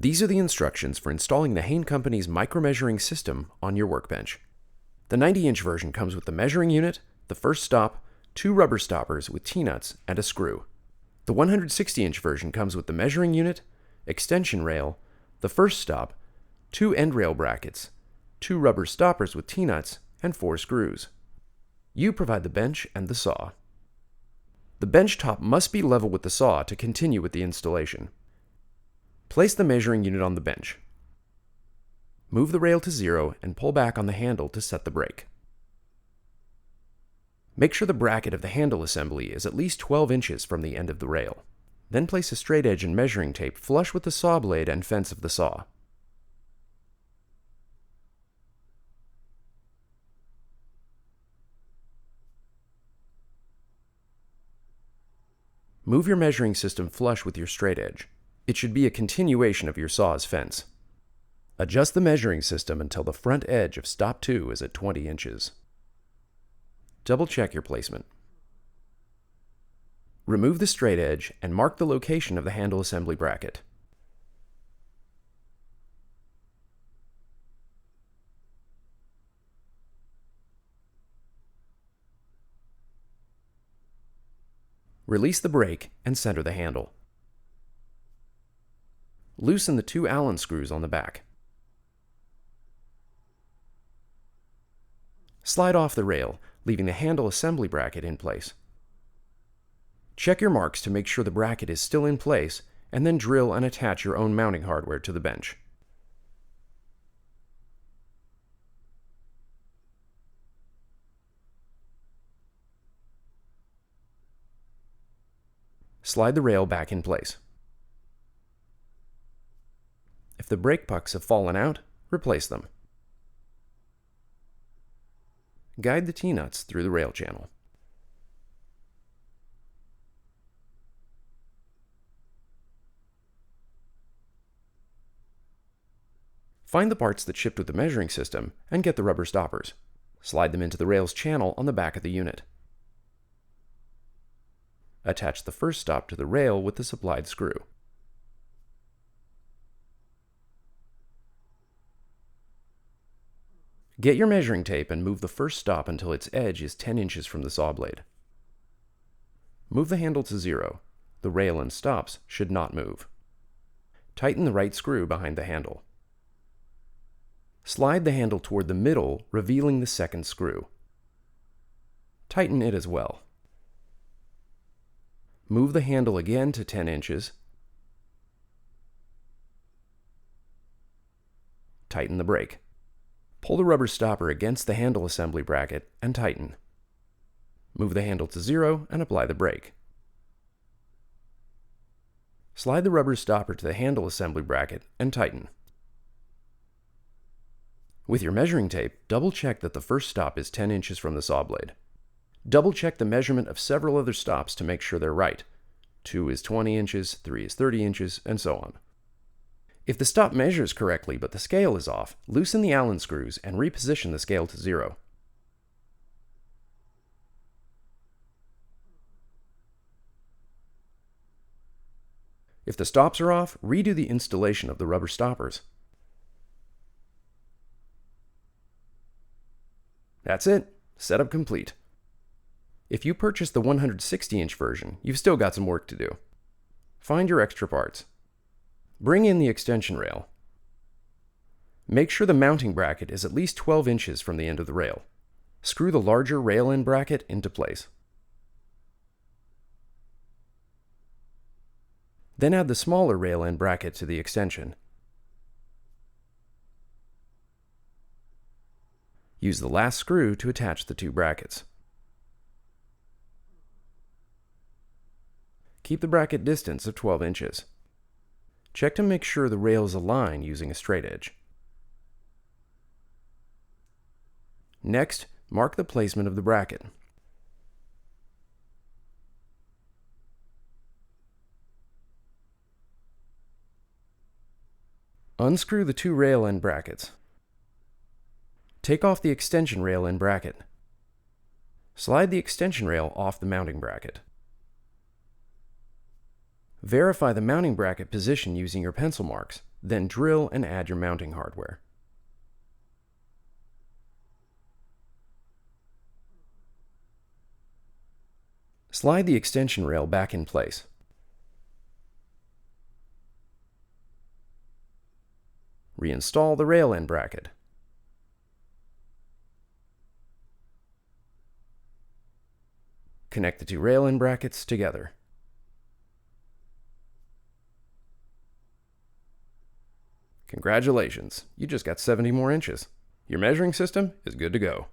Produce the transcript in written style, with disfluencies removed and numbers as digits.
These are the instructions for installing the Hain Company's micromeasuring system on your workbench. The 90-inch version comes with the measuring unit, the first stop, 2 rubber stoppers with T-nuts, and a screw. The 160-inch version comes with the measuring unit, extension rail, the first stop, 2 end rail brackets, 2 rubber stoppers with T-nuts, and 4 screws. You provide the bench and the saw. The bench top must be level with the saw to continue with the installation. Place the measuring unit on the bench. Move the rail to 0 and pull back on the handle to set the brake. Make sure the bracket of the handle assembly is at least 12 inches from the end of the rail. Then place a straight edge and measuring tape flush with the saw blade and fence of the saw. Move your measuring system flush with your straight edge. It should be a continuation of your saw's fence. Adjust the measuring system until the front edge of stop 2 is at 20 inches. Double check your placement. Remove the straight edge and mark the location of the handle assembly bracket. Release the brake and center the handle. Loosen the 2 Allen screws on the back. Slide off the rail, leaving the handle assembly bracket in place. Check your marks to make sure the bracket is still in place, and then drill and attach your own mounting hardware to the bench. Slide the rail back in place. If the brake pucks have fallen out, replace them. Guide the T-nuts through the rail channel. Find the parts that shipped with the measuring system and get the rubber stoppers. Slide them into the rail's channel on the back of the unit. Attach the first stop to the rail with the supplied screw. Get your measuring tape and move the first stop until its edge is 10 inches from the saw blade. Move the handle to 0. The rail and stops should not move. Tighten the right screw behind the handle. Slide the handle toward the middle, revealing the second screw. Tighten it as well. Move the handle again to 10 inches. Tighten the brake. Pull the rubber stopper against the handle assembly bracket and tighten. Move the handle to 0 and apply the brake. Slide the rubber stopper to the handle assembly bracket and tighten. With your measuring tape, double check that the first stop is 10 inches from the saw blade. Double check the measurement of several other stops to make sure they're right. 2 is 20 inches, 3 is 30 inches, and so on. If the stop measures correctly but the scale is off, loosen the Allen screws and reposition the scale to 0. If the stops are off, redo the installation of the rubber stoppers. That's it. Setup complete. If you purchase the 160-inch version, you've still got some work to do. Find your extra parts. Bring in the extension rail. Make sure the mounting bracket is at least 12 inches from the end of the rail. Screw the larger rail end bracket into place. Then add the smaller rail end bracket to the extension. Use the last screw to attach the 2 brackets. Keep the bracket distance of 12 inches. Check to make sure the rails align using a straight edge. Next, mark the placement of the bracket. Unscrew the 2 rail end brackets. Take off the extension rail end bracket. Slide the extension rail off the mounting bracket. Verify the mounting bracket position using your pencil marks Then drill and add your mounting hardware. Slide the extension rail back in place. Reinstall the rail end bracket. Connect the two rail end brackets together. Congratulations, you just got 70 more inches. Your measuring system is good to go.